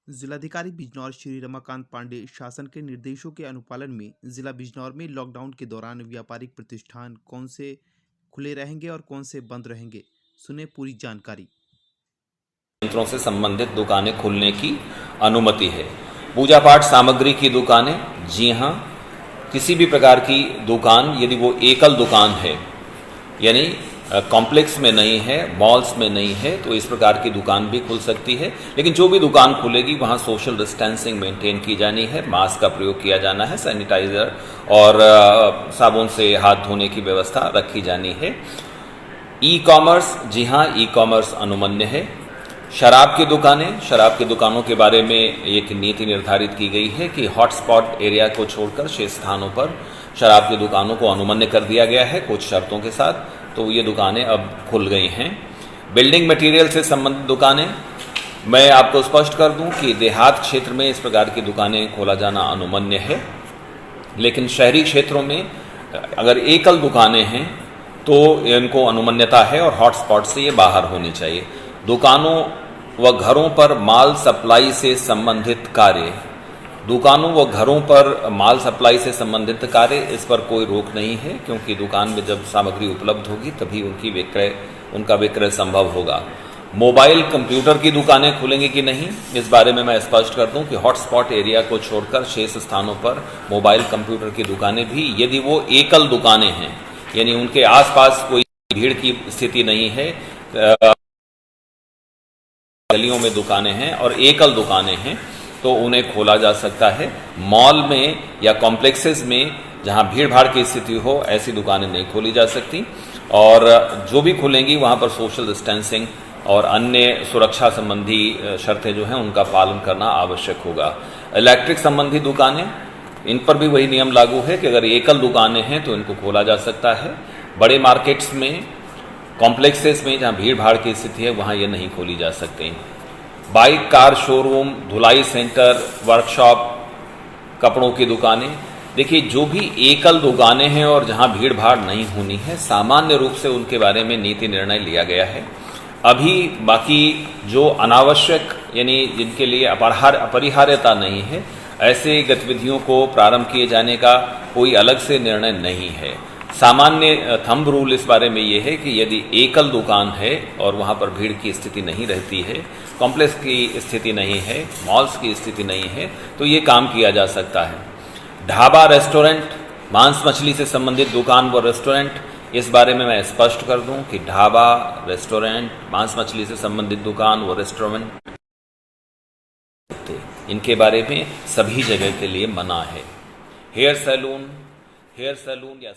जिलाधिकारी बिजनौर श्री रमाकांत पांडे शासन के निर्देशों के अनुपालन में जिला बिजनौर में लॉकडाउन के दौरान व्यापारिक प्रतिष्ठान कौन से खुले रहेंगे और कौन से बंद रहेंगे, सुने पूरी जानकारी। यंत्रों से संबंधित दुकानें खुलने की अनुमति है। पूजा पाठ सामग्री की दुकानें, जी हाँ, किसी भी प्रकार की दुकान यदि वो एकल दुकान है यानी कॉम्प्लेक्स में नहीं है, मॉल्स में नहीं है, तो इस प्रकार की दुकान भी खुल सकती है। लेकिन जो भी दुकान खुलेगी वहाँ सोशल डिस्टेंसिंग मेंटेन की जानी है, मास्क का प्रयोग किया जाना है, सैनिटाइजर और साबुन से हाथ धोने की व्यवस्था रखी जानी है। ई कॉमर्स, जी हाँ, ई कॉमर्स अनुमन्य है। शराब की दुकानें, शराब की दुकानों के बारे में एक नीति निर्धारित की गई है कि हॉटस्पॉट एरिया को छोड़कर शेष स्थानों पर शराब की दुकानों को अनुमन्य कर दिया गया है कुछ शर्तों के साथ, तो ये दुकानें अब खुल गई हैं। बिल्डिंग मटेरियल से संबंधित दुकानें, मैं आपको स्पष्ट कर दूं कि देहात क्षेत्र में इस प्रकार की दुकानें खोला जाना अनुमन्य है, लेकिन शहरी क्षेत्रों में अगर एकल दुकानें हैं तो इनको अनुमन्यता है और हॉटस्पॉट से ये बाहर होनी चाहिए। दुकानों व घरों पर माल सप्लाई से संबंधित कार्य, दुकानों व घरों पर माल सप्लाई से संबंधित कार्य, इस पर कोई रोक नहीं है, क्योंकि दुकान में जब सामग्री उपलब्ध होगी तभी उनका विक्रय संभव होगा। मोबाइल कंप्यूटर की दुकानें खुलेंगी कि नहीं, इस बारे में मैं स्पष्ट कर दूं कि हॉटस्पॉट एरिया को छोड़कर शेष स्थानों पर मोबाइल कंप्यूटर की दुकानें भी, यदि वो एकल दुकानें हैं यानी उनके आसपास कोई भीड़ की स्थिति नहीं है, गलियों में दुकानें हैं और एकल दुकानें हैं, तो उन्हें खोला जा सकता है। मॉल में या कॉम्प्लेक्सेस में जहां भीड़ भाड़ की स्थिति हो, ऐसी दुकानें नहीं खोली जा सकती, और जो भी खुलेंगी वहां पर सोशल डिस्टेंसिंग और अन्य सुरक्षा संबंधी शर्तें जो हैं उनका पालन करना आवश्यक होगा। इलेक्ट्रिक संबंधी दुकानें, इन पर भी वही नियम लागू है कि अगर एकल दुकानें हैं तो इनको खोला जा सकता है। बड़े मार्केट्स में, कॉम्प्लेक्सेस में जहां भीड़ भाड़ की स्थिति है वहां ये नहीं खोली जा सकती। बाइक कार शोरूम, धुलाई सेंटर, वर्कशॉप, कपड़ों की दुकानें, देखिए जो भी एकल दुकानें हैं और जहां भीड़ भाड़ नहीं होनी है, सामान्य रूप से उनके बारे में नीति निर्णय लिया गया है। अभी बाकी जो अनावश्यक यानी जिनके लिए अपरिहार्यता नहीं है, ऐसे गतिविधियों को प्रारंभ किए जाने का कोई अलग से निर्णय नहीं है। सामान्य थंब रूल इस बारे में ये है कि यदि एकल दुकान है और वहां पर भीड़ की स्थिति नहीं रहती है, कॉम्प्लेक्स की स्थिति नहीं है, मॉल्स की स्थिति नहीं है, तो ये काम किया जा सकता है। ढाबा, रेस्टोरेंट, मांस मछली से संबंधित दुकान व रेस्टोरेंट, इस बारे में मैं स्पष्ट कर दूं कि ढाबा, रेस्टोरेंट, मांस मछली से संबंधित दुकान व रेस्टोरेंट, इनके बारे में सभी जगह के लिए मना है। हेयर सैलून या